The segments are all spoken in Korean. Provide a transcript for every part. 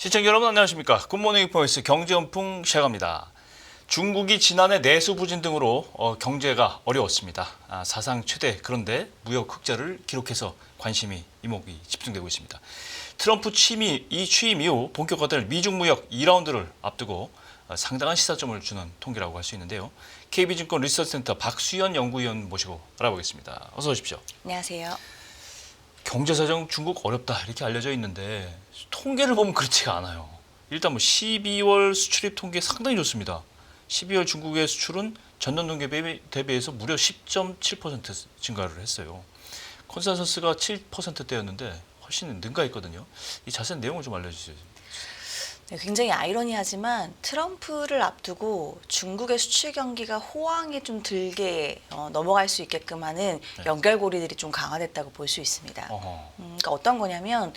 시청자 여러분 안녕하십니까. 굿모닝 포인트 경제연풍 시작합니다. 중국이 지난해 내수 부진 등으로 경제가 어려웠습니다. 사상 최대 그런데 무역 흑자를 기록해서 관심이 이목이 집중되고 있습니다. 트럼프 취임 이후 본격화될 미중 무역 2라운드를 앞두고 상당한 시사점을 주는 통계라고 할 수 있는데요. KB증권 리서치센터 박수현 연구위원 모시고 알아보겠습니다. 어서 오십시오. 안녕하세요. 경제사정 중국 어렵다 이렇게 알려져 있는데 통계를 보면 그렇지가 않아요. 일단 12월 수출입 통계 상당히 좋습니다. 12월 중국의 수출은 전년 동기 대비해서 무려 10.7% 증가를 했어요. 컨센서스가 7%대였는데 훨씬 능가했거든요. 이 자세한 내용을 좀 알려주세요. 네, 굉장히 아이러니하지만 트럼프를 앞두고 중국의 수출 경기가 호황에 좀 들게 넘어갈 수 있게끔 하는 연결고리들이 좀 강화됐다고 볼 수 있습니다. 그러니까 어떤 거냐면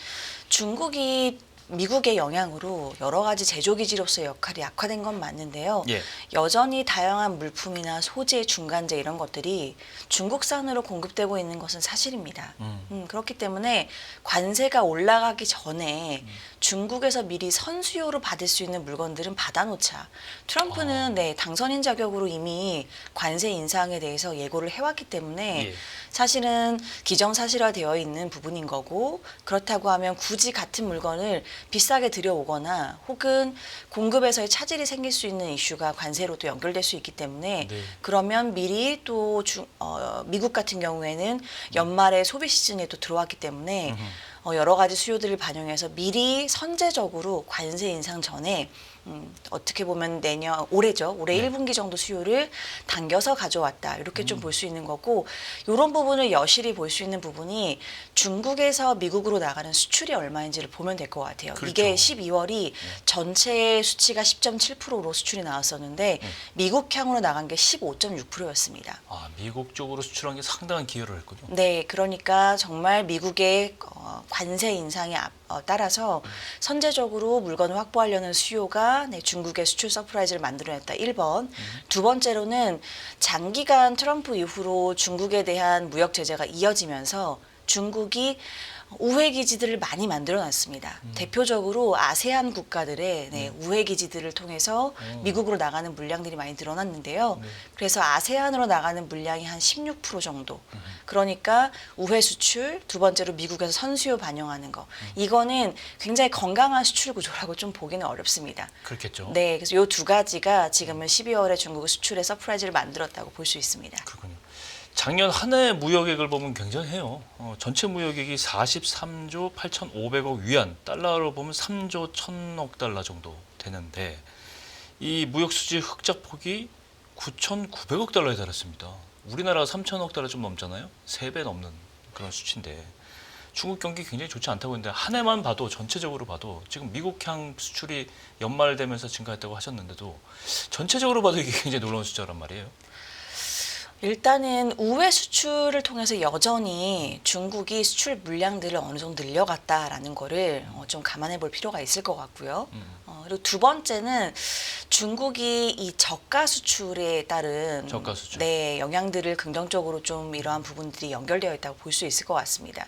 중국이 미국의 영향으로 여러 가지 제조기지로서의 역할이 약화된 건 맞는데요. 예. 여전히 다양한 물품이나 소재, 중간재 이런 것들이 중국산으로 공급되고 있는 것은 사실입니다. 그렇기 때문에 관세가 올라가기 전에 중국에서 미리 선수요로 받을 수 있는 물건들은 받아놓자. 트럼프는 당선인 자격으로 이미 관세 인상에 대해서 예고를 해왔기 때문에 사실은 기정사실화되어 있는 부분인 거고, 그렇다고 하면 굳이 같은 물건을 비싸게 들여오거나 혹은 공급에서의 차질이 생길 수 있는 이슈가 관세로도 연결될 수 있기 때문에 그러면 미리 또 미국 같은 경우에는 연말에 소비 시즌에 또 들어왔기 때문에 여러 가지 수요들을 반영해서 미리 선제적으로 관세 인상 전에 어떻게 보면 올해죠. 올해 1분기 정도 수요를 당겨서 가져왔다. 이렇게 좀 볼 수 있는 거고, 이런 부분을 여실히 볼 수 있는 부분이 중국에서 미국으로 나가는 수출이 얼마인지를 보면 될 것 같아요. 그렇죠. 이게 12월이 전체 수치가 10.7%로 수출이 나왔었는데 미국향으로 나간 게 15.6%였습니다. 미국 쪽으로 수출한 게 상당한 기여를 했군요. 네, 그러니까 정말 미국의 관세 인상에 따라서 선제적으로 물건을 확보하려는 수요가 중국의 수출 서프라이즈를 만들어냈다. 1번. 두 번째로는 장기간 트럼프 이후로 중국에 대한 무역 제재가 이어지면서 중국이 우회 기지들을 많이 만들어놨습니다. 대표적으로 아세안 국가들의 우회 기지들을 통해서 미국으로 나가는 물량들이 많이 늘어났는데요. 그래서 아세안으로 나가는 물량이 한 16% 정도. 그러니까 우회 수출, 두 번째로 미국에서 선수요 반영하는 거. 이거는 굉장히 건강한 수출 구조라고 좀 보기는 어렵습니다. 그렇겠죠. 네, 그래서 이 두 가지가 지금은 12월에 중국의 수출의 서프라이즈를 만들었다고 볼 수 있습니다. 그렇군요. 작년 한 해 무역액을 보면 굉장해요. 전체 무역액이 43조 8,500억 위안, 달러로 보면 3조 1,000억 달러 정도 되는데 이 무역 수지 흑자폭이 9,900억 달러에 달했습니다. 우리나라가 3,000억 달러 좀 넘잖아요. 3배 넘는 그런 수치인데 중국 경기 굉장히 좋지 않다고 했는데 한 해만 봐도 전체적으로 봐도 지금 미국향 수출이 연말 되면서 증가했다고 하셨는데도 전체적으로 봐도 이게 굉장히 놀라운 숫자란 말이에요. 일단은 우회 수출을 통해서 여전히 중국이 수출 물량들을 어느 정도 늘려갔다라는 거를 좀 감안해 볼 필요가 있을 것 같고요. 그리고 두 번째는 중국이 이 저가 수출에 따른 저가 수출. 영향들을 긍정적으로 좀 이러한 부분들이 연결되어 있다고 볼 수 있을 것 같습니다.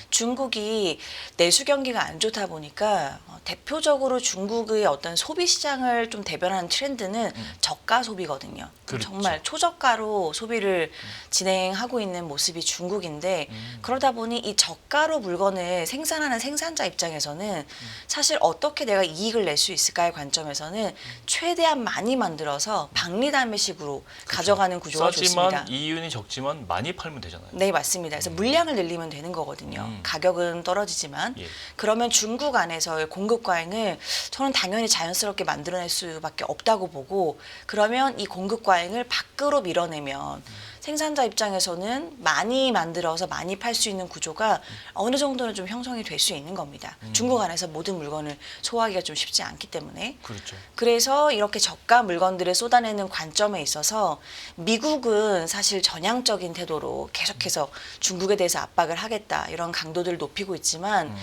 중국이 내수 경기가 안 좋다 보니까 대표적으로 중국의 어떤 소비 시장을 좀 대변하는 트렌드는 저가 소비거든요. 그렇죠. 정말 초저가로 소비를 진행하고 있는 모습이 중국인데 그러다 보니 이 저가로 물건을 생산하는 생산자 입장에서는 사실 어떻게 내가 이익을 낼 수 있을까의 관점에서는 최대한 많이 만들어서 박리담회식으로 가져가는 구조가 좋습니다. 싸지만 이윤이 적지만 많이 팔면 되잖아요. 네, 맞습니다. 그래서 물량을 늘리면 되는 거거든요. 가격은 떨어지지만 그러면 중국 안에서의 공급 과잉을 저는 당연히 자연스럽게 만들어낼 수밖에 없다고 보고, 그러면 이 공급 과잉을 밖으로 밀어내면 생산자 입장에서는 많이 만들어서 많이 팔 수 있는 구조가 어느 정도는 좀 형성이 될 수 있는 겁니다. 중국 안에서 모든 물건을 소화하기가 좀 쉽지 않기 때문에. 그렇죠. 그래서 이렇게 저가 물건들을 쏟아내는 관점에 있어서 미국은 사실 전향적인 태도로 계속해서 중국에 대해서 압박을 하겠다 이런 강도들을 높이고 있지만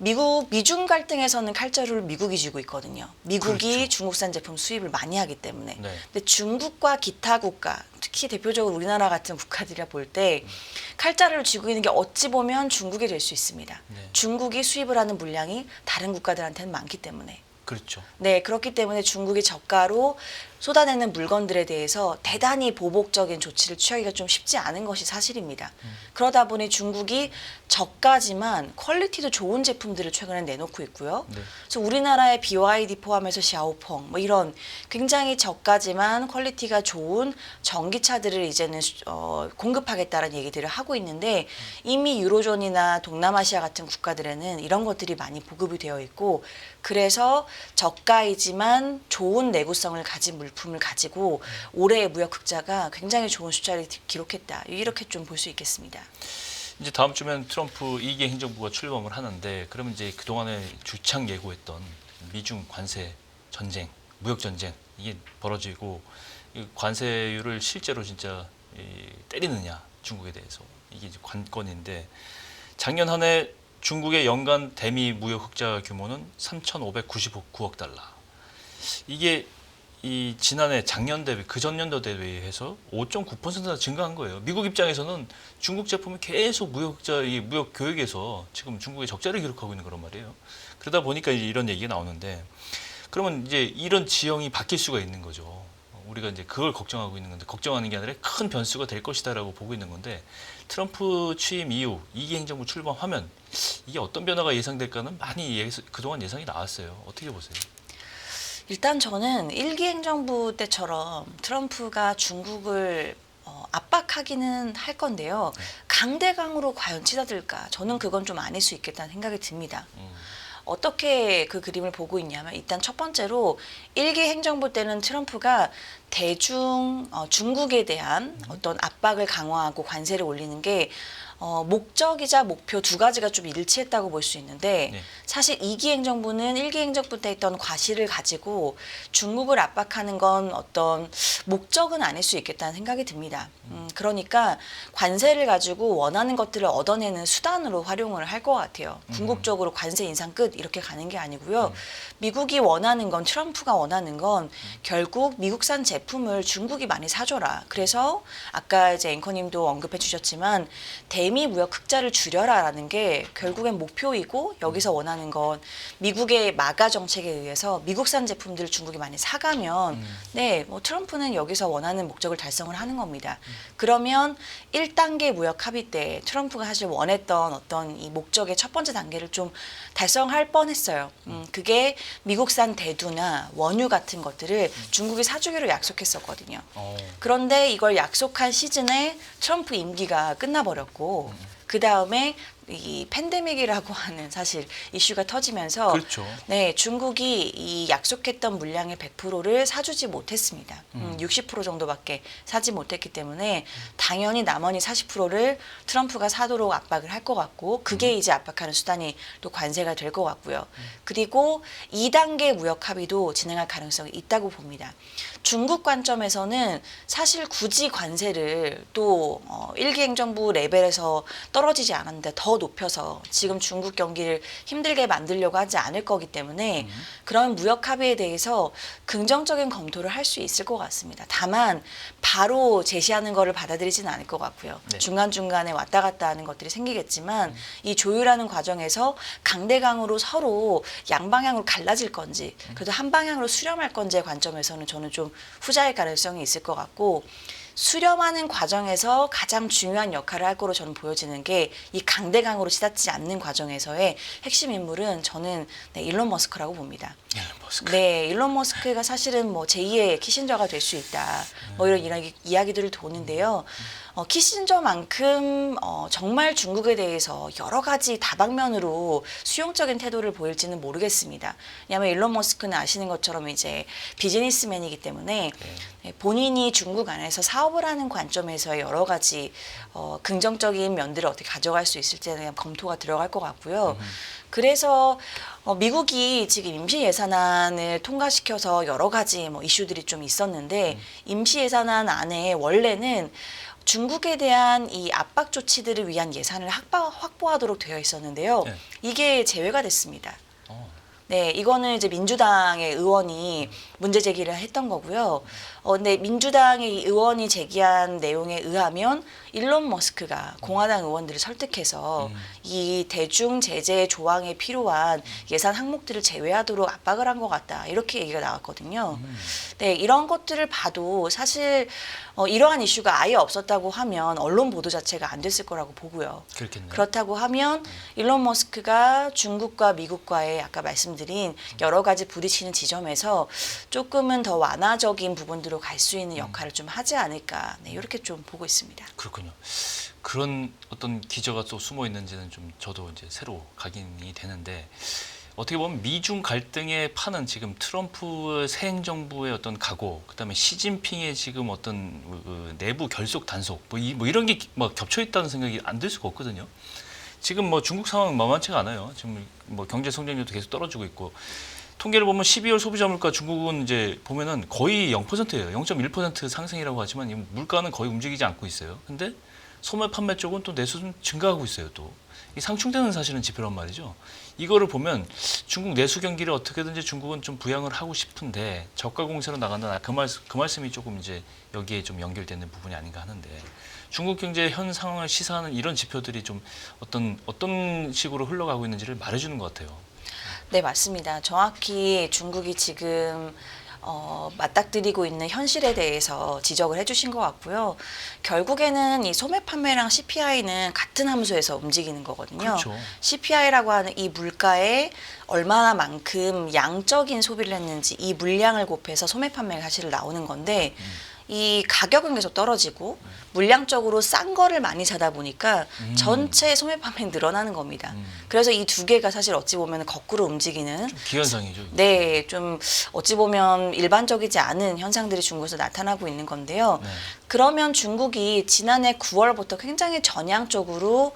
미중 갈등에서는 칼자루를 미국이 쥐고 있거든요. 미국이 그렇죠. 중국산 제품 수입을 많이 하기 때문에. 네. 근데 중국과 기타 국가, 특히 대표적으로 우리나라 같은 국가들이 볼 때 칼자루를 쥐고 있는 게 어찌 보면 중국이 될 수 있습니다. 네. 중국이 수입을 하는 물량이 다른 국가들한테는 많기 때문에. 그렇죠. 네, 그렇기 때문에 중국이 저가로 쏟아내는 물건들에 대해서 대단히 보복적인 조치를 취하기가 좀 쉽지 않은 것이 사실입니다. 그러다 보니 중국이 저가지만 퀄리티도 좋은 제품들을 최근에 내놓고 있고요. 네. 그래서 우리나라의 BYD 포함해서 샤오펑 뭐 이런 굉장히 저가지만 퀄리티가 좋은 전기차들을 이제는 공급하겠다는 얘기들을 하고 있는데 이미 유로존이나 동남아시아 같은 국가들에는 이런 것들이 많이 보급이 되어 있고 그래서 저가이지만 좋은 내구성을 가진 물품을 가지고 올해의 무역 흑자가 굉장히 좋은 숫자를 기록했다. 이렇게 좀 볼 수 있겠습니다. 이제 다음 주면 트럼프 2기 행정부가 출범을 하는데 그러면 이제 그동안에 주창 예고했던 미중 관세 전쟁, 무역 전쟁 이게 벌어지고 이 관세율을 실제로 진짜 때리느냐 중국에 대해서 이게 이제 관건인데 작년 한 해 중국의 연간 대미 무역 흑자 규모는 3,599억 달러. 이게 이 지난해 작년 대비 그 전년도 대비해서 5.9%나 증가한 거예요. 미국 입장에서는 중국 제품이 계속 무역 흑자, 이 무역 교역에서 지금 중국의 적자를 기록하고 있는 그런 말이에요. 그러다 보니까 이제 이런 얘기가 나오는데 그러면 이제 이런 지형이 바뀔 수가 있는 거죠. 우리가 이제 그걸 걱정하고 있는 건데 걱정하는 게 아니라 큰 변수가 될 것이다라고 보고 있는 건데 트럼프 취임 이후 2기 행정부 출범하면 이게 어떤 변화가 예상될까는 많이 그동안 예상이 나왔어요. 어떻게 보세요? 일단 저는 1기 행정부 때처럼 트럼프가 중국을 압박하기는 할 건데요. 강대강으로 과연 치닫을까? 저는 그건 좀 아닐 수 있겠다는 생각이 듭니다. 어떻게 그 그림을 보고 있냐면 일단 첫 번째로 1기 행정부 때는 트럼프가 중국에 대한 어떤 압박을 강화하고 관세를 올리는 게 목적이자 목표 두 가지가 좀 일치했다고 볼 수 있는데 네. 사실 2기 행정부는 1기 행정부 때 있던 과실을 가지고 중국을 압박하는 건 어떤 목적은 아닐 수 있겠다는 생각이 듭니다. 그러니까 관세를 가지고 원하는 것들을 얻어내는 수단으로 활용을 할 것 같아요. 궁극적으로 관세 인상 끝 이렇게 가는 게 아니고요. 미국이 원하는 건 트럼프가 원하는 건 결국 미국산 제품을 중국이 많이 사줘라. 그래서 아까 이제 앵커님도 언급해 주셨지만 대미 무역 흑자를 줄여라라는 게 결국엔 목표이고 여기서 원하는 건 미국의 마가 정책에 의해서 미국산 제품들을 중국이 많이 사가면 네, 뭐 트럼프는 여기서 원하는 목적을 달성을 하는 겁니다. 그러면 1단계 무역 합의 때 트럼프가 사실 원했던 어떤 이 목적의 첫 번째 단계를 좀 달성할 뻔했어요. 그게 미국산 대두나 원유 같은 것들을 중국이 사주기로 약속했었거든요. 그런데 이걸 약속한 시즌에 트럼프 임기가 끝나버렸고 그 다음에 이 팬데믹이라고 하는 사실 이슈가 터지면서 그렇죠. 네, 중국이 이 약속했던 물량의 100%를 사주지 못했습니다. 60% 정도밖에 사지 못했기 때문에 당연히 나머지 40%를 트럼프가 사도록 압박을 할 것 같고 그게 이제 압박하는 수단이 또 관세가 될 것 같고요. 그리고 2단계 무역 합의도 진행할 가능성이 있다고 봅니다. 중국 관점에서는 사실 굳이 관세를 또 1기 행정부 레벨에서 떨어지지 않았는데 더 높여서 지금 중국 경기를 힘들게 만들려고 하지 않을 거기 때문에 그런 무역 합의에 대해서 긍정적인 검토를 할 수 있을 것 같습니다. 다만 바로 제시하는 거를 받아들이지는 않을 것 같고요. 네. 중간중간에 왔다 갔다 하는 것들이 생기겠지만 이 조율하는 과정에서 강대강으로 서로 양방향으로 갈라질 건지 그래도 한 방향으로 수렴할 건지의 관점에서는 저는 좀 후자의 가능성이 있을 것 같고 수렴하는 과정에서 가장 중요한 역할을 할 거로 저는 보여지는 게 이 강대강으로 치닫지 않는 과정에서의 핵심 인물은 저는 네, 일론 머스크라고 봅니다. 네, 일론 머스크가 사실은 뭐 제2의 키신저가 될 수 있다. 뭐 이런 이야기들을 도는데요. 키신저만큼 정말 중국에 대해서 여러 가지 다방면으로 수용적인 태도를 보일지는 모르겠습니다. 왜냐하면 일론 머스크는 아시는 것처럼 이제 비즈니스맨이기 때문에 본인이 중국 안에서 사업을 하는 관점에서의 여러 가지 긍정적인 면들을 어떻게 가져갈 수 있을지에 대한 검토가 들어갈 것 같고요. 그래서 미국이 지금 임시 예산안을 통과시켜서 여러 가지 뭐 이슈들이 좀 있었는데 임시 예산안 안에 원래는 중국에 대한 이 압박 조치들을 위한 예산을 확보하도록 되어 있었는데요. 네. 이게 제외가 됐습니다. 어. 네, 이거는 이제 민주당의 의원이 문제 제기를 했던 거고요. 근데 민주당의 이 의원이 제기한 내용에 의하면 일론 머스크가 공화당 의원들을 설득해서 이 대중 제재 조항에 필요한 예산 항목들을 제외하도록 압박을 한 것 같다. 이렇게 얘기가 나왔거든요. 네, 이런 것들을 봐도 사실 이러한 이슈가 아예 없었다고 하면 언론 보도 자체가 안 됐을 거라고 보고요. 그렇겠네요. 그렇다고 하면 일론 머스크가 중국과 미국과의 아까 말씀드린 여러 가지 부딪히는 지점에서 조금은 더 완화적인 부분들로 갈 수 있는 역할을 좀 하지 않을까. 네, 이렇게 좀 보고 있습니다. 그렇군요. 그런 어떤 기저가 또 숨어 있는지는 좀 저도 이제 새로 각인이 되는데 어떻게 보면 미중 갈등의 판은 지금 트럼프 새 행정부의 어떤 각오, 그다음에 시진핑의 지금 어떤 그 내부 결속 단속, 뭐 이런 게 막 겹쳐 있다는 생각이 안 들 수가 없거든요. 지금 뭐 중국 상황은 만만치가 않아요. 지금 뭐 경제 성장률도 계속 떨어지고 있고 통계를 보면 12월 소비자 물가 중국은 이제 보면은 거의 0%예요. 0.1% 상승이라고 하지만 이 물가는 거의 움직이지 않고 있어요. 근데 소매 판매 쪽은 또 내수는 증가하고 있어요. 또 이 상충되는 사실은 지표란 말이죠. 이거를 보면 중국 내수 경기를 어떻게든지 중국은 좀 부양을 하고 싶은데 저가 공세로 나간다. 그 말씀이 조금 이제 여기에 좀 연결되는 부분이 아닌가 하는데 중국 경제의 현 상황을 시사하는 이런 지표들이 좀 어떤 식으로 흘러가고 있는지를 말해주는 것 같아요. 네, 맞습니다. 정확히 중국이 지금 맞닥뜨리고 있는 현실에 대해서 지적을 해주신 것 같고요. 결국에는 이 소매 판매랑 CPI는 같은 함수에서 움직이는 거거든요. 그렇죠. CPI라고 하는 이 물가에 얼마나 만큼 양적인 소비를 했는지 이 물량을 곱해서 소매 판매가 사실 나오는 건데 이 가격은 계속 떨어지고 물량적으로 싼 거를 많이 사다 보니까 전체 소매 판매는 늘어나는 겁니다. 그래서 이 두 개가 사실 어찌 보면 거꾸로 움직이는 기현상이죠. 네, 좀 어찌 보면 일반적이지 않은 현상들이 중국에서 나타나고 있는 건데요. 네. 그러면 중국이 지난해 9월부터 굉장히 전향적으로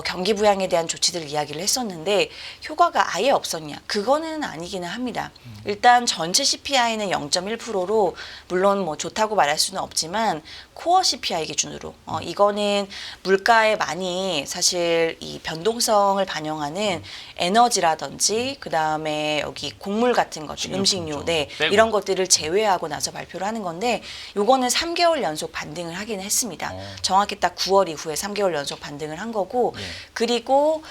경기 부양에 대한 조치들 이야기를 했었는데 효과가 아예 없었냐? 그거는 아니기는 합니다. 일단 전체 CPI는 0.1%로 물론 뭐 좋다고 말할 수는 없지만 코어 CPI 기준으로 이거는 물가에 많이 사실 이 변동성을 반영하는 에너지라든지 그 다음에 여기 곡물 같은 것들, 음식료, 네 이런 것들을 제외하고 나서 발표를 하는 건데 요거는 3개월 연속 반등을 하긴 했습니다. 정확히 딱 9월 이후에 3개월 연속 반등을 한 거고 그리고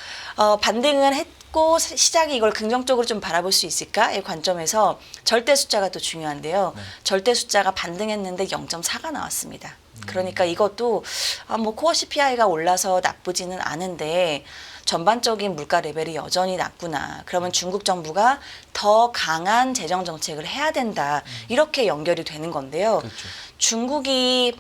반등을 했고 시장이 이걸 긍정적으로 좀 바라볼 수 있을까의 관점에서 절대 숫자가 또 중요한데요. 절대 숫자가 반등했는데 0.4가 나왔습니다. 그러니까 이것도 뭐 코어 CPI가 올라서 나쁘지는 않은데 전반적인 물가 레벨이 여전히 낮구나. 그러면 중국 정부가 더 강한 재정 정책을 해야 된다. 이렇게 연결이 되는 건데요. 그렇죠. 중국이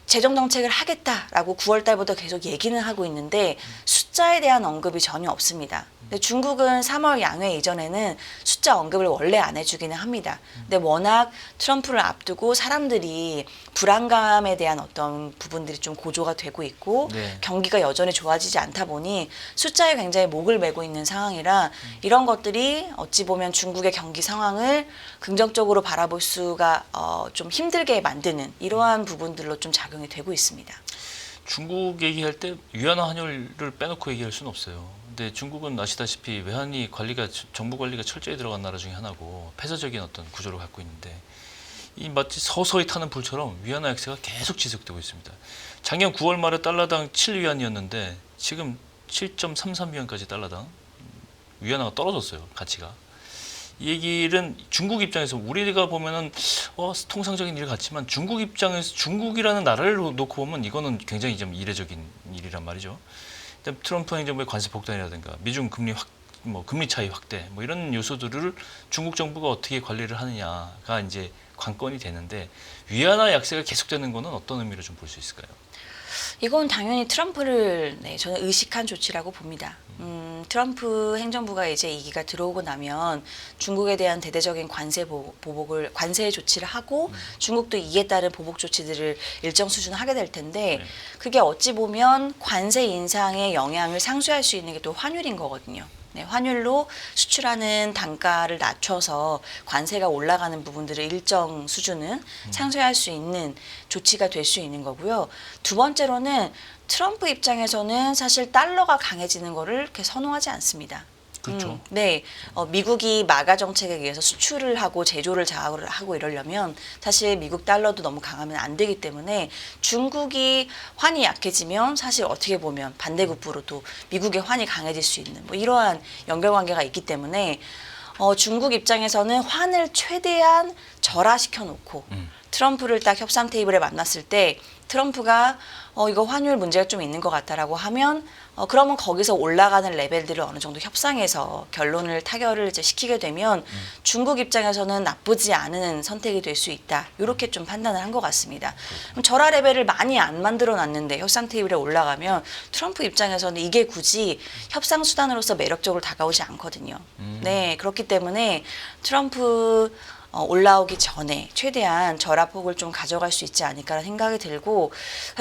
재정 정책을 하겠다라고 9월 달부터 계속 얘기는 하고 있는데 숫자에 대한 언급이 전혀 없습니다. 근데 중국은 3월 양회 이전에는 숫자 언급을 원래 안 해주기는 합니다. 근데 워낙 트럼프를 앞두고 사람들이 불안감에 대한 어떤 부분들이 좀 고조가 되고 있고 네. 경기가 여전히 좋아지지 않다 보니 숫자에 굉장히 목을 매고 있는 상황이라 이런 것들이 어찌 보면 중국의 경기 상황을 긍정적으로 바라볼 수가 좀 힘들게 만드는 이러한 부분들로 좀 작용이 되고 있습니다. 중국 얘기할 때 위안화 환율을 빼놓고 얘기할 수는 없어요. 근데 중국은 아시다시피 외환위 관리가 정부 관리가 철저히 들어간 나라 중에 하나고 폐쇄적인 어떤 구조를 갖고 있는데 이 마치 서서히 타는 불처럼 위안화 약세가 계속 지속되고 있습니다. 작년 9월 말에 달러당 7위안이었는데 지금 7.33위안까지 달러당 위안화가 떨어졌어요. 가치가. 이 얘기는 중국 입장에서 우리가 보면은 통상적인 일 같지만 중국 입장에서 중국이라는 나라를 놓고 보면 이거는 굉장히 좀 이례적인 일이란 말이죠. 트럼프 행정부의 관세 폭탄이라든가 미중 금리 금리 차이 확대 뭐 이런 요소들을 중국 정부가 어떻게 관리를 하느냐가 이제 관건이 되는데 위안화 약세가 계속되는 거는 어떤 의미로 좀 볼 수 있을까요? 이건 당연히 트럼프를 저는 의식한 조치라고 봅니다. 트럼프 행정부가 이제 2기가 들어오고 나면 중국에 대한 대대적인 관세 조치를 하고 중국도 이에 따른 보복 조치들을 일정 수준 하게 될 텐데 그게 어찌 보면 관세 인상의 영향을 상쇄할 수 있는 게 또 환율인 거거든요. 네, 환율로 수출하는 단가를 낮춰서 관세가 올라가는 부분들을 일정 수준은 상쇄할 수 있는 조치가 될 수 있는 거고요. 두 번째로는 트럼프 입장에서는 사실 달러가 강해지는 거를 그렇게 선호하지 않습니다. 그렇죠. 네, 미국이 마가 정책에 의해서 수출을 하고 제조를 하고 이러려면 사실 미국 달러도 너무 강하면 안 되기 때문에 중국이 환이 약해지면 사실 어떻게 보면 반대급부로도 미국의 환이 강해질 수 있는 뭐 이러한 연결관계가 있기 때문에 중국 입장에서는 환을 최대한 절하시켜 놓고 트럼프를 딱 협상 테이블에 만났을 때 트럼프가 이거 환율 문제가 좀 있는 것 같다라고 하면 그러면 거기서 올라가는 레벨들을 어느 정도 협상해서 결론을 타결을 이제 시키게 되면 중국 입장에서는 나쁘지 않은 선택이 될 수 있다. 이렇게 좀 판단을 한 것 같습니다. 그럼 절하 레벨을 많이 안 만들어 놨는데 협상 테이블에 올라가면 트럼프 입장에서는 이게 굳이 협상 수단으로서 매력적으로 다가오지 않거든요. 네, 그렇기 때문에 트럼프 올라오기 전에 최대한 절하폭을 좀 가져갈 수 있지 않을까라는 생각이 들고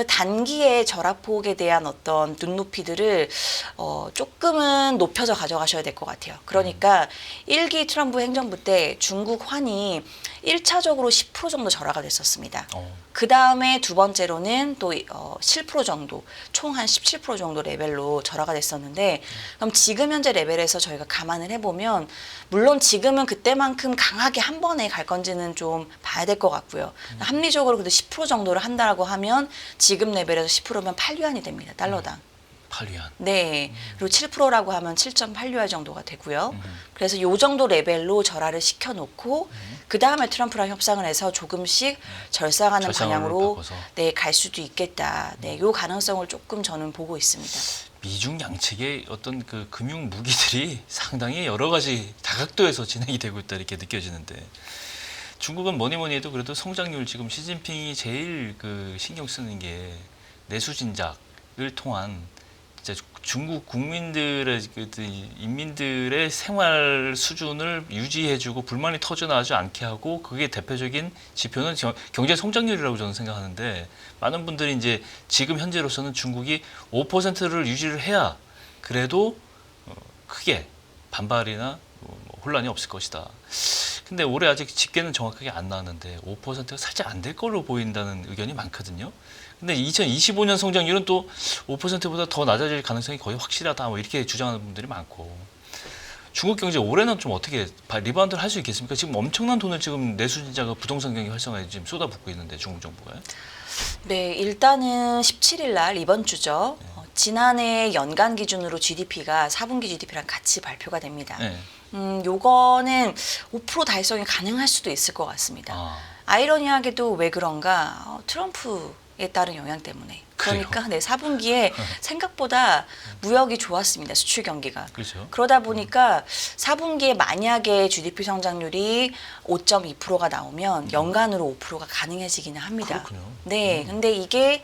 단기의 절하폭에 대한 어떤 눈높이들을 조금은 높여서 가져가셔야 될 것 같아요. 그러니까 1기 트럼프 행정부 때 중국 환이 1차적으로 10% 정도 절하가 됐었습니다. 그 다음에 두 번째로는 또 7% 정도, 총 한 17% 정도 레벨로 절하가 됐었는데 그럼 지금 현재 레벨에서 저희가 감안을 해보면 물론 지금은 그때만큼 강하게 한 번에 갈 건지는 좀 봐야 될 것 같고요. 합리적으로 그래도 10% 정도를 한다라고 하면 지금 레벨에서 10%면 8위안이 됩니다. 달러당. 8위안. 네. 그리고 7%라고 하면 7.8유알 정도가 되고요. 그래서 요 정도 레벨로 절하를 시켜놓고 그 다음에 트럼프랑 협상을 해서 조금씩 절상하는 방향으로 바꿔서. 네, 갈 수도 있겠다. 네, 요 가능성을 조금 저는 보고 있습니다. 미중 양측의 어떤 그 금융 무기들이 상당히 여러 가지 다각도에서 진행이 되고 있다 이렇게 느껴지는데 중국은 뭐니 해도 그래도 성장률 지금 시진핑이 제일 그 신경 쓰는 게 내수 진작을 통한 진짜 중국 국민들의 인민들의 생활 수준을 유지해주고 불만이 터져나오지 않게 하고 그게 대표적인 지표는 경제 성장률이라고 저는 생각하는데 많은 분들이 이제 지금 현재로서는 중국이 5%를 유지를 해야 그래도 크게 반발이나 혼란이 없을 것이다. 근데 올해 아직 집계는 정확하게 안 나왔는데 5%가 살짝 안 될 걸로 보인다는 의견이 많거든요. 근데 2025년 성장률은 또 5%보다 더 낮아질 가능성이 거의 확실하다. 뭐 이렇게 주장하는 분들이 많고. 중국 경제 올해는 좀 어떻게 리바운드를 할 수 있겠습니까? 지금 엄청난 돈을 지금 내수진자가 부동산 경기 활성화에 지금 쏟아붓고 있는데 중국 정부가. 네, 일단은 17일 날 이번 주죠. 지난해 연간 기준으로 GDP가 4분기 GDP랑 같이 발표가 됩니다. 네. 요거는 5% 달성이 가능할 수도 있을 것 같습니다. 아이러니하게도 왜 그런가? 트럼프에 따른 영향 때문에. 그러니까 네, 4분기에 생각보다 무역이 좋았습니다. 수출 경기가. 그렇죠. 그러다 보니까 4분기에 만약에 GDP 성장률이 5.2%가 나오면 연간으로 5%가 가능해지기는 합니다. 그렇군요. 네, 근데 이게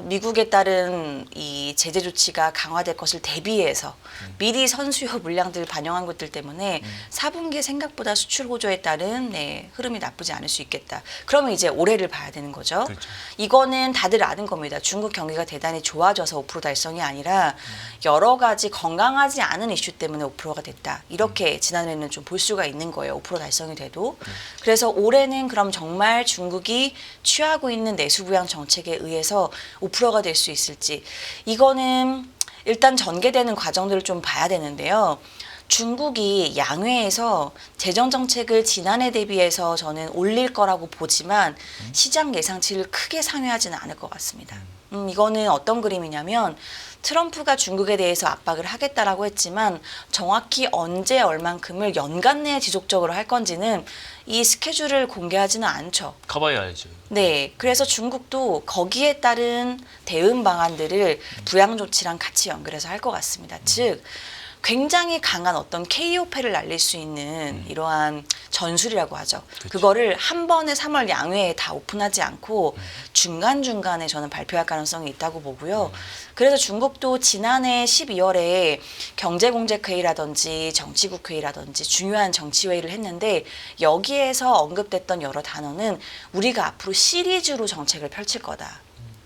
미국에 따른 이 제재 조치가 강화될 것을 대비해서 미리 선수요 물량들을 반영한 것들 때문에 4분기 생각보다 수출 호조에 따른 네, 흐름이 나쁘지 않을 수 있겠다. 그러면 이제 올해를 봐야 되는 거죠. 그렇죠. 이거는 다들 아는 겁니다. 중국 경기가 대단히 좋아져서 5% 달성이 아니라 여러 가지 건강하지 않은 이슈 때문에 5%가 됐다. 이렇게 지난해는 좀 볼 수가 있는 거예요. 5% 달성이 돼도. 그래서 올해는 그럼 정말 중국이 취하고 있는 내수 부양 정책에 의해서 5%가 될 수 있을지 이거는 일단 전개되는 과정들을 좀 봐야 되는데요. 중국이 양회에서 재정 정책을 지난해 대비해서 저는 올릴 거라고 보지만 시장 예상치를 크게 상회하지는 않을 것 같습니다. 이거는 어떤 그림이냐면 트럼프가 중국에 대해서 압박을 하겠다라고 했지만 정확히 언제 얼만큼을 연간 내에 지속적으로 할 건지는 이 스케줄을 공개하지는 않죠. 가봐야 알죠. 네, 그래서 중국도 거기에 따른 대응 방안들을 부양 조치랑 같이 연결해서 할 것 같습니다. 즉 굉장히 강한 어떤 KO패를 날릴 수 있는 이러한 전술이라고 하죠. 그렇죠. 그거를 한 번에 3월 양회에 다 오픈하지 않고 중간중간에 저는 발표할 가능성이 있다고 보고요. 그래서 중국도 지난해 12월에 경제공책회의라든지 정치국회의라든지 중요한 정치회의를 했는데 여기에서 언급됐던 여러 단어는 우리가 앞으로 시리즈로 정책을 펼칠 거다.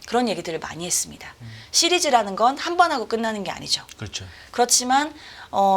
그런 얘기들을 많이 했습니다. 시리즈라는 건 한 번 하고 끝나는 게 아니죠. 그렇죠. 그렇지만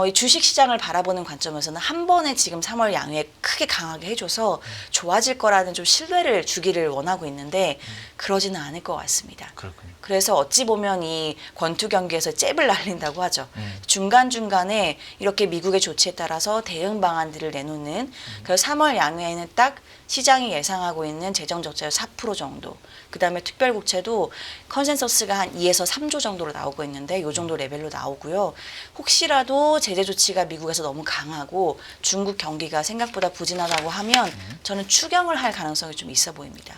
이 주식 시장을 바라보는 관점에서는 한 번에 지금 3월 양회 크게 강하게 해줘서 좋아질 거라는 좀 신뢰를 주기를 원하고 있는데 그러지는 않을 것 같습니다. 그렇군요. 그래서 어찌 보면 이 권투 경기에서 잽을 날린다고 하죠. 중간중간에 이렇게 미국의 조치에 따라서 대응 방안들을 내놓는 그래서 3월 양회에는 딱 시장이 예상하고 있는 재정 적자율 4% 정도. 그다음에 특별 국채도 컨센서스가 한 2에서 3조 정도로 나오고 있는데 이 정도 레벨로 나오고요. 혹시라도 제재 조치가 미국에서 너무 강하고 중국 경기가 생각보다 부진하다고 하면 저는 추경을 할 가능성이 좀 있어 보입니다.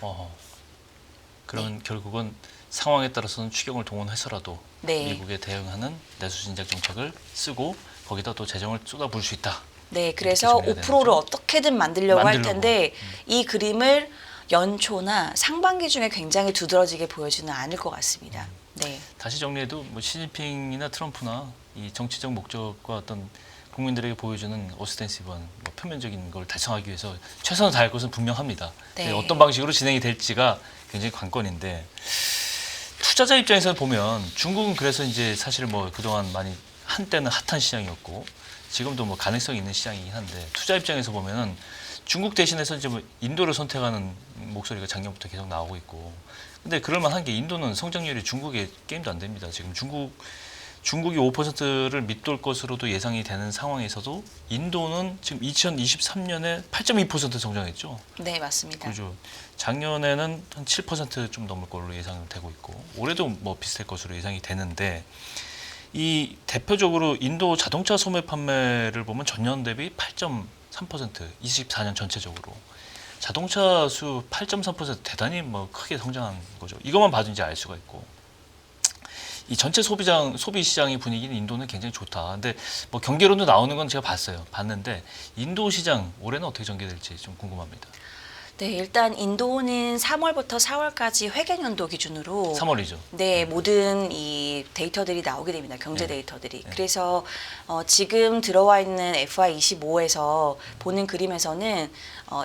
그러면 결국은 상황에 따라서는 추경을 동원해서라도 네. 미국에 대응하는 내수 진작 정책을 쓰고 거기다 또 재정을 쏟아부을 수 있다. 네, 그래서 이렇게 정리가 5%를 되는 거죠? 어떻게든 만들려고 할 만들려고. 텐데 이 그림을 연초나 상반기 중에 굉장히 두드러지게 보여지는 않을 것 같습니다. 네. 다시 정리해도 뭐 시진핑이나 트럼프나 이 정치적 목적과 어떤 국민들에게 보여주는 오스텐시브한 뭐 표면적인 걸 달성하기 위해서 최선을 다할 것은 분명합니다. 네. 어떤 방식으로 진행이 될지가 굉장히 관건인데 투자자 입장에서 보면 중국은 그래서 이제 사실 뭐 그동안 많이 한때는 핫한 시장이었고 지금도 뭐 가능성이 있는 시장이긴 한데 투자 입장에서 보면은 중국 대신해서 이제 뭐 인도를 선택하는 목소리가 작년부터 계속 나오고 있고 근데 그럴만한 게 인도는 성장률이 중국의 게임도 안 됩니다. 지금 중국이 5%를 밑돌 것으로도 예상이 되는 상황에서도 인도는 지금 2023년에 8.2% 성장했죠. 네, 맞습니다. 그죠. 작년에는 한 7%좀 넘을 걸로 예상되고 있고 올해도 뭐 비슷할 것으로 예상이 되는데 이 대표적으로 인도 자동차 소매 판매를 보면 전년 대비 8.3% 24년 전체적으로 자동차 수 8.3% 대단히 뭐 크게 성장한 거죠. 이것만 봐도 이제 알 수가 있고 이 전체 소비 시장의 분위기는 인도는 굉장히 좋다. 근데 뭐 경제론도 나오는 건 제가 봤는데 인도 시장 올해는 어떻게 전개될지 좀 궁금합니다. 네, 일단 인도는 3월부터 4월까지 회계연도 기준으로 3월이죠. 네, 모든 이 데이터들이 나오게 됩니다. 경제 네. 데이터들이. 네. 그래서 지금 들어와 있는 FY25에서 보는 그림에서는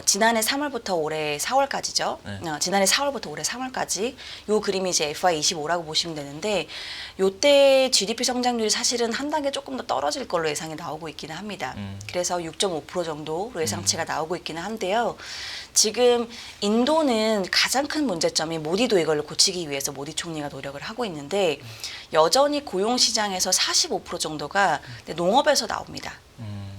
지난해 3월부터 올해 4월까지죠. 네. 지난해 4월부터 올해 3월까지 요 그림이 이제 FY25라고 보시면 되는데 요때 GDP 성장률이 사실은 한 단계 조금 더 떨어질 걸로 예상이 나오고 있기는 합니다. 그래서 6.5% 정도로 예상치가 나오고 있기는 한데요. 지금 인도는 가장 큰 문제점이 모디도 이걸 고치기 위해서 모디 총리가 노력을 하고 있는데 여전히 고용 시장에서 45% 정도가 농업에서 나옵니다.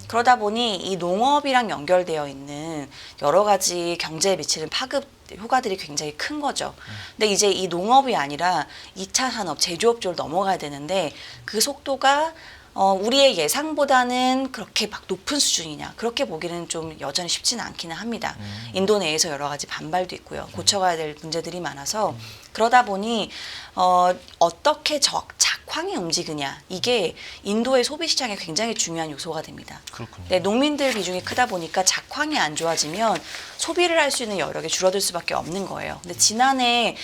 그러다 보니 이 농업이랑 연결되어 있는 여러 가지 경제에 미치는 파급 효과들이 굉장히 큰 거죠. 근데 이제 이 농업이 아니라 2차 산업, 제조업 쪽으로 넘어가야 되는데 그 속도가 우리의 예상보다는 그렇게 막 높은 수준이냐 그렇게 보기는 좀 여전히 쉽지는 않기는 합니다. 인도 내에서 여러 가지 반발도 있고요. 고쳐가야 될 문제들이 많아서 그러다 보니 어떻게 작황이 움직이냐 이게 인도의 소비 시장에 굉장히 중요한 요소가 됩니다. 그렇군요. 네, 농민들 비중이 크다 보니까 작황이 안 좋아지면 소비를 할 수 있는 여력이 줄어들 수밖에 없는 거예요. 근데 지난해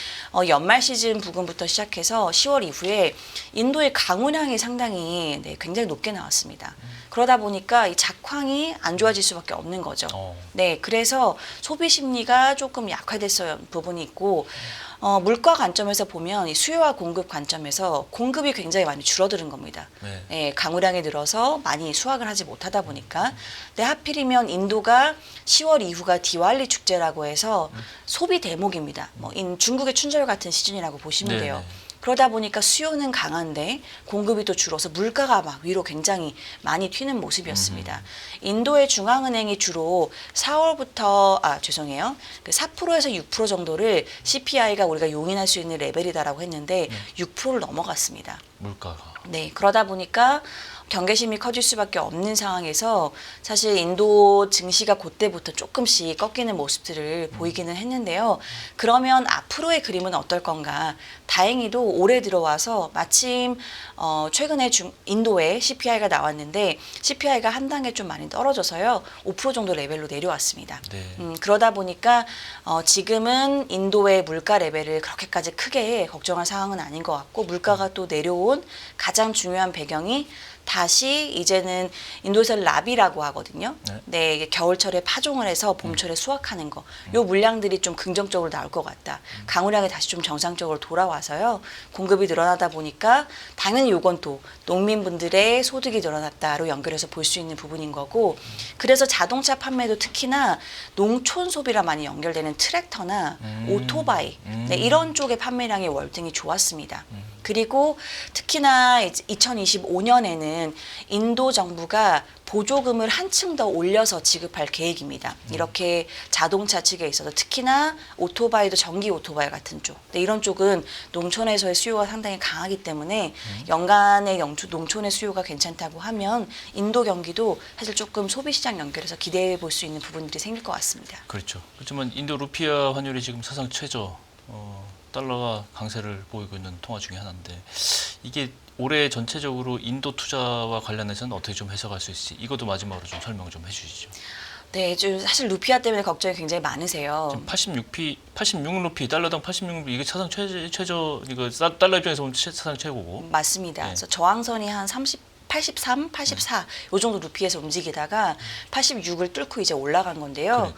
연말 시즌 부근부터 시작해서 10월 이후에 인도의 강우량이 상당히 굉장히 높게 나왔습니다. 그러다 보니까 이 작황이 안 좋아질 수밖에 없는 거죠. 네, 그래서 소비 심리가 조금 약화됐어요 부분이 있고 물가 관점에서 보면 이 수요와 공급 관점에서 공급이 굉장히 많이 줄어드는 겁니다. 네. 예, 강우량이 늘어서 많이 수확을 하지 못하다 보니까. 근데 하필이면 인도가 10월 이후가 디왈리 축제라고 해서 소비 대목입니다. 뭐 중국의 춘절 같은 시즌이라고 보시면 네, 돼요. 네. 그러다 보니까 수요는 강한데 공급이 또 줄어서 물가가 막 위로 굉장히 많이 튀는 모습이었습니다. 인도의 중앙은행이 주로 4월부터 죄송해요. 그 4%에서 6% 정도를 CPI가 우리가 용인할 수 있는 레벨이다라고 했는데 6%를 넘어갔습니다. 물가가. 네, 그러다 보니까 경계심이 커질 수밖에 없는 상황에서 사실 인도 증시가 그때부터 조금씩 꺾이는 모습들을 보이기는 했는데요. 그러면 앞으로의 그림은 어떨 건가? 다행히도 올해 들어와서 마침 최근에 인도에 CPI가 나왔는데 CPI가 한 단계 좀 많이 떨어져서요. 5% 정도 레벨로 내려왔습니다. 네. 그러다 보니까 지금은 인도의 물가 레벨을 그렇게까지 크게 걱정할 상황은 아닌 것 같고 물가가 또 내려온 가장 중요한 배경이 다시 이제는 인도에서 라비라고 하거든요. 네. 네, 이게 겨울철에 파종을 해서 봄철에 수확하는 거. 요 물량들이 좀 긍정적으로 나올 것 같다. 강우량이 다시 좀 정상적으로 돌아와서요. 공급이 늘어나다 보니까 당연히 요건 또 농민분들의 소득이 늘어났다로 연결해서 볼 수 있는 부분인 거고, 그래서 자동차 판매도 특히나 농촌 소비랑 많이 연결되는 트랙터나 오토바이, 네, 이런 쪽의 판매량이 월등히 좋았습니다. 그리고 특히나 2025년에는 인도 정부가 보조금을 한층 더 올려서 지급할 계획입니다. 이렇게 자동차 측에 있어서 특히나 오토바이도 전기 오토바이 같은 쪽. 네, 이런 쪽은 농촌에서의 수요가 상당히 강하기 때문에 연간의 농촌의 수요가 괜찮다고 하면 인도 경기도 사실 조금 소비시장 연결해서 기대해 볼 수 있는 부분들이 생길 것 같습니다. 그렇죠. 그렇지만 인도 루피아 환율이 지금 사상 최저, 달러가 강세를 보이고 있는 통화 중에 하나인데, 이게 올해 전체적으로 인도 투자와 관련해서는 어떻게 좀 해석할 수 있을지, 이것도 마지막으로 좀 설명 좀 해주시죠. 네, 좀 사실 루피아 때문에 걱정이 굉장히 많으세요. 지금 86루피, 달러당 86루피, 이게 사상 최저, 이거 달러 입장에서 보면 사상 최고고. 맞습니다. 네. 그래서 저항선이 한 83, 84, 요 정도 루피에서 움직이다가 86을 뚫고 이제 올라간 건데요.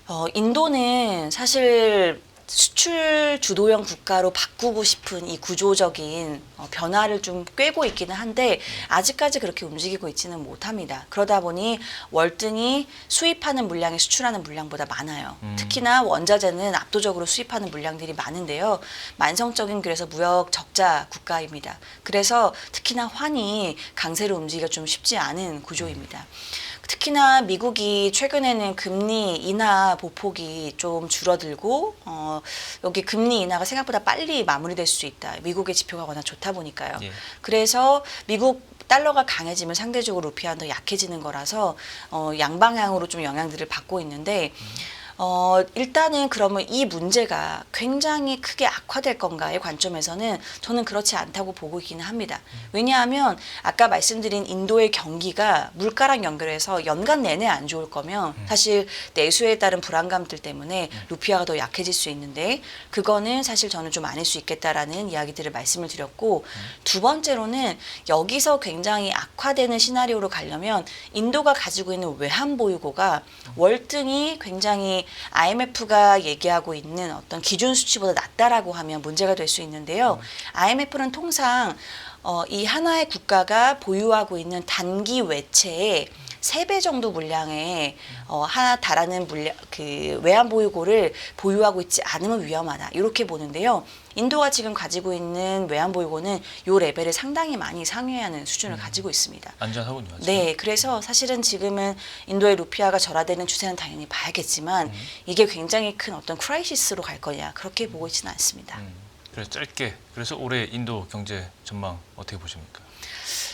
그러니까요. 인도는 사실 수출 주도형 국가로 바꾸고 싶은 이 구조적인 변화를 좀 꿰고 있기는 한데 아직까지 그렇게 움직이고 있지는 못합니다. 그러다 보니 월등히 수입하는 물량이 수출하는 물량보다 많아요. 특히나 원자재는 압도적으로 수입하는 물량들이 많은데요. 만성적인 그래서 무역 적자 국가입니다. 그래서 특히나 환이 강세로 움직이기가 좀 쉽지 않은 구조입니다. 특히나 미국이 최근에는 금리 인하 보폭이 좀 줄어들고 여기 금리 인하가 생각보다 빨리 마무리될 수 있다. 미국의 지표가 워낙 좋다 보니까요. 예. 그래서 미국 달러가 강해지면 상대적으로 루피아는 더 약해지는 거라서 양방향으로 좀 영향들을 받고 있는데 일단은 그러면 이 문제가 굉장히 크게 악화될 건가의 관점에서는 저는 그렇지 않다고 보고 있기는 합니다. 왜냐하면 아까 말씀드린 인도의 경기가 물가랑 연결해서 연간 내내 안 좋을 거면 사실 내수에 따른 불안감들 때문에 루피아가 더 약해질 수 있는데 그거는 사실 저는 좀 아닐 수 있겠다라는 이야기들을 말씀을 드렸고 두 번째로는 여기서 굉장히 악화되는 시나리오로 가려면 인도가 가지고 있는 외환 보유고가 월등히 굉장히 IMF가 얘기하고 있는 어떤 기준 수치보다 낮다라고 하면 문제가 될 수 있는데요. IMF는 통상 이 하나의 국가가 보유하고 있는 단기 외채의 3배 정도 물량의 하나 달하는 물량 그 외환 보유고를 보유하고 있지 않으면 위험하다. 이렇게 보는데요. 인도가 지금 가지고 있는 외환 보유고는 이 레벨을 상당히 많이 상회하는 수준을 가지고 있습니다. 안전하군요. 네, 그래서 사실은 지금은 인도의 루피아가 절하되는 추세는 당연히 봐야겠지만 이게 굉장히 큰 어떤 크라이시스로 갈 거냐 그렇게 보고 있지는 않습니다. 그래서 짧게, 그래서 올해 인도 경제 전망 어떻게 보십니까?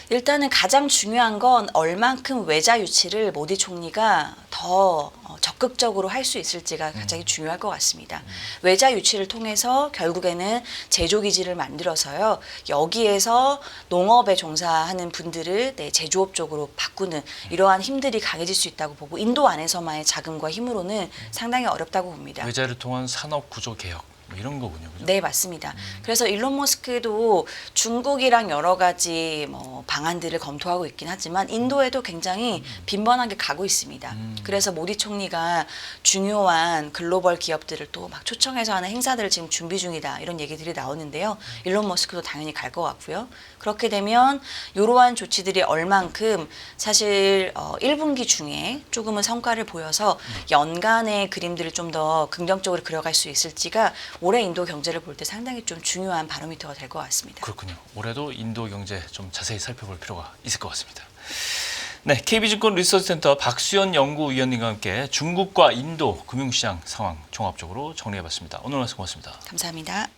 일단은 가장 중요한 건 얼만큼 외자 유치를 모디 총리가 더 적극적으로 할 수 있을지가 가장 중요할 것 같습니다. 외자 유치를 통해서 결국에는 제조기지를 만들어서요. 여기에서 농업에 종사하는 분들을 제조업 쪽으로 바꾸는 이러한 힘들이 강해질 수 있다고 보고 인도 안에서만의 자금과 힘으로는 상당히 어렵다고 봅니다. 외자를 통한 산업 구조 개혁, 뭐 이런 거군요. 그죠? 네, 맞습니다. 그래서 일론 머스크도 중국이랑 여러 가지 방안들을 검토하고 있긴 하지만 인도에도 굉장히 빈번하게 가고 있습니다. 그래서 모디 총리가 중요한 글로벌 기업들을 또 막 초청해서 하는 행사들을 지금 준비 중이다. 이런 얘기들이 나오는데요. 일론 머스크도 당연히 갈 것 같고요. 그렇게 되면 이러한 조치들이 얼만큼 사실 1분기 중에 조금은 성과를 보여서 연간의 그림들을 좀 더 긍정적으로 그려갈 수 있을지가 올해 인도 경제를 볼 때 상당히 좀 중요한 바로미터가 될 것 같습니다. 그렇군요. 올해도 인도 경제 좀 자세히 살펴볼 필요가 있을 것 같습니다. 네, KB증권 리서치센터 박수연 연구위원님과 함께 중국과 인도 금융시장 상황 종합적으로 정리해봤습니다. 오늘 말씀 고맙습니다. 감사합니다.